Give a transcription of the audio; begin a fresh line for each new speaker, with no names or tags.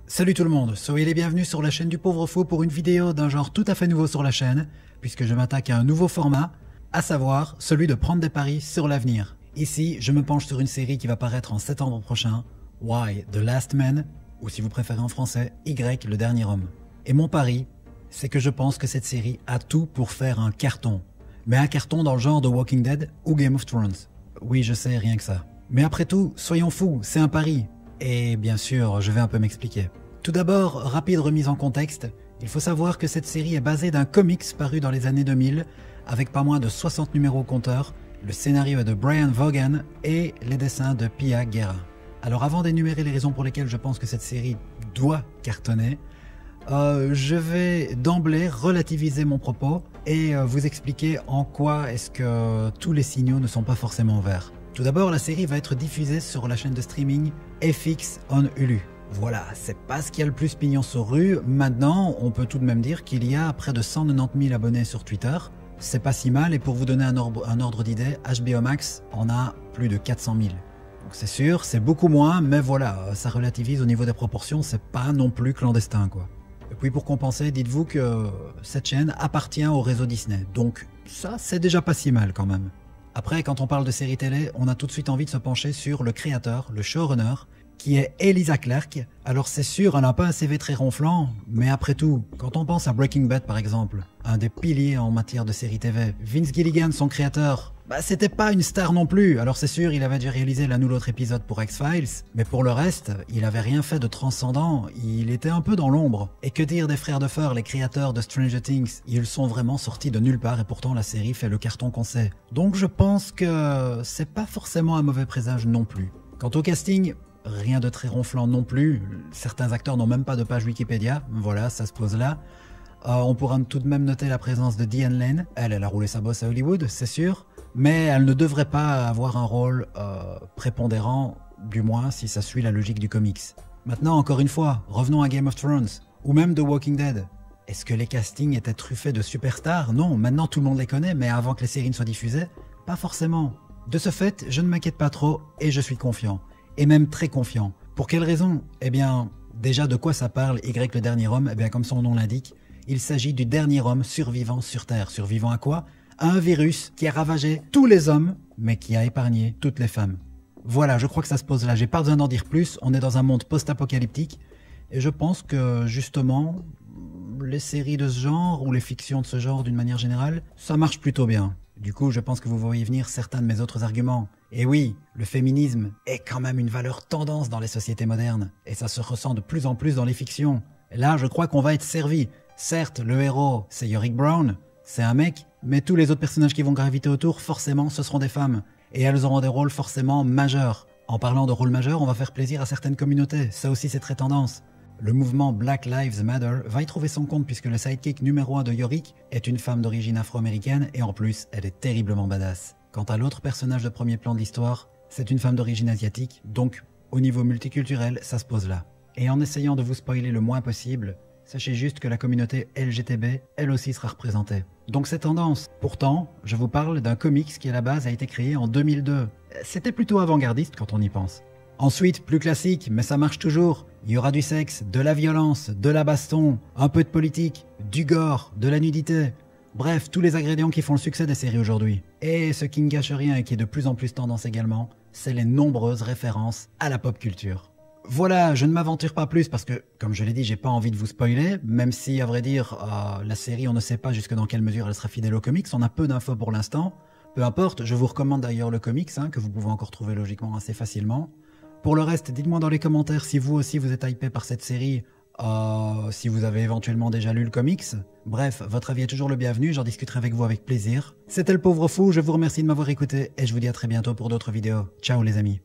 Salut tout le monde, soyez les bienvenus sur la chaîne du Pauvre Fou pour une vidéo d'un genre tout à fait nouveau sur la chaîne, puisque je m'attaque à un nouveau format, à savoir celui de prendre des paris sur l'avenir. Ici, je me penche sur une série qui va paraître en septembre prochain, Y, The Last Man, ou si vous préférez en français, Y, Le Dernier Homme. Et mon pari, c'est que je pense que cette série a tout pour faire un carton. Mais un carton dans le genre de Walking Dead ou Game of Thrones. Oui, je sais, rien que ça. Mais après tout, soyons fous, c'est un pari. Et bien sûr, je vais un peu m'expliquer. Tout d'abord, rapide remise en contexte, il faut savoir que cette série est basée d'un comics paru dans les années 2000, avec pas moins de 60 numéros au compteur, le scénario est de Brian Vaughan et les dessins de Pia Guerra. Alors avant d'énumérer les raisons pour lesquelles je pense que cette série doit cartonner, je vais d'emblée relativiser mon propos et vous expliquer en quoi est-ce que tous les signaux ne sont pas forcément verts. Tout d'abord, la série va être diffusée sur la chaîne de streaming FX on Hulu. Voilà, c'est pas ce qui a le plus pignon sur rue. Maintenant, on peut tout de même dire qu'il y a près de 190 000 abonnés sur Twitter. C'est pas si mal, et pour vous donner un ordre d'idée, HBO Max en a plus de 400 000. Donc c'est sûr, c'est beaucoup moins, mais voilà, ça relativise au niveau des proportions, c'est pas non plus clandestin quoi. Et puis pour compenser, dites-vous que cette chaîne appartient au réseau Disney, donc ça c'est déjà pas si mal quand même. Après, quand on parle de série télé, on a tout de suite envie de se pencher sur le créateur, le showrunner, qui est Elysia Clarke. Alors c'est sûr, elle n'a pas un CV très ronflant, mais après tout, quand on pense à Breaking Bad par exemple, un des piliers en matière de série TV, Vince Gilligan, son créateur, c'était pas une star non plus. Alors c'est sûr, il avait dû réaliser l'un ou l'autre épisode pour X-Files, mais pour le reste, il avait rien fait de transcendant, il était un peu dans l'ombre. Et que dire des frères Duffer, les créateurs de Stranger Things, ils sont vraiment sortis de nulle part et pourtant la série fait le carton qu'on sait. Donc je pense que c'est pas forcément un mauvais présage non plus. Quant au casting, rien de très ronflant non plus, certains acteurs n'ont même pas de page Wikipédia, voilà, ça se pose là. On pourra tout de même noter la présence de Diane Lane, elle a roulé sa bosse à Hollywood, c'est sûr, mais elle ne devrait pas avoir un rôle prépondérant, du moins si ça suit la logique du comics. Maintenant, encore une fois, revenons à Game of Thrones, ou même The Walking Dead. Est-ce que les castings étaient truffés de superstars? Non, maintenant tout le monde les connaît, mais avant que les séries ne soient diffusées, pas forcément. De ce fait, je ne m'inquiète pas trop et je suis confiant. Et même très confiant. Pour quelle raison? Eh bien, déjà de quoi ça parle Y le dernier homme? Eh bien, comme son nom l'indique, il s'agit du dernier homme survivant sur Terre. Survivant à quoi? À un virus qui a ravagé tous les hommes, mais qui a épargné toutes les femmes. Voilà, je crois que ça se pose là. J'ai pas besoin d'en dire plus. On est dans un monde post-apocalyptique. Et je pense que, justement, les séries de ce genre, ou les fictions de ce genre d'une manière générale, ça marche plutôt bien. Du coup, je pense que vous voyez venir certains de mes autres arguments. Et oui, le féminisme est quand même une valeur tendance dans les sociétés modernes, et ça se ressent de plus en plus dans les fictions. Et là, je crois qu'on va être servi. Certes, le héros, c'est Yorick Brown, c'est un mec, mais tous les autres personnages qui vont graviter autour, forcément, ce seront des femmes. Et elles auront des rôles forcément majeurs. En parlant de rôles majeurs, on va faire plaisir à certaines communautés, ça aussi c'est très tendance. Le mouvement Black Lives Matter va y trouver son compte puisque le sidekick numéro 1 de Yorick est une femme d'origine afro-américaine et en plus, elle est terriblement badass. Quant à l'autre personnage de premier plan de l'histoire, c'est une femme d'origine asiatique, donc au niveau multiculturel, ça se pose là. Et en essayant de vous spoiler le moins possible, sachez juste que la communauté LGTB, elle aussi sera représentée. Donc c'est tendance. Pourtant, je vous parle d'un comics qui à la base a été créé en 2002. C'était plutôt avant-gardiste quand on y pense. Ensuite, plus classique, mais ça marche toujours, il y aura du sexe, de la violence, de la baston, un peu de politique, du gore, de la nudité. Bref, tous les ingrédients qui font le succès des séries aujourd'hui. Et ce qui ne gâche rien et qui est de plus en plus tendance également, c'est les nombreuses références à la pop culture. Voilà, je ne m'aventure pas plus parce que, comme je l'ai dit, j'ai pas envie de vous spoiler, même si, à vrai dire, la série, on ne sait pas jusque dans quelle mesure elle sera fidèle aux comics, on a peu d'infos pour l'instant. Peu importe, je vous recommande d'ailleurs le comics, que vous pouvez encore trouver logiquement assez facilement. Pour le reste, dites-moi dans les commentaires si vous aussi vous êtes hypé par cette série, si vous avez éventuellement déjà lu le comics. Bref, votre avis est toujours le bienvenu, j'en discuterai avec vous avec plaisir. C'était le Pauvre Fou, je vous remercie de m'avoir écouté et je vous dis à très bientôt pour d'autres vidéos. Ciao les amis.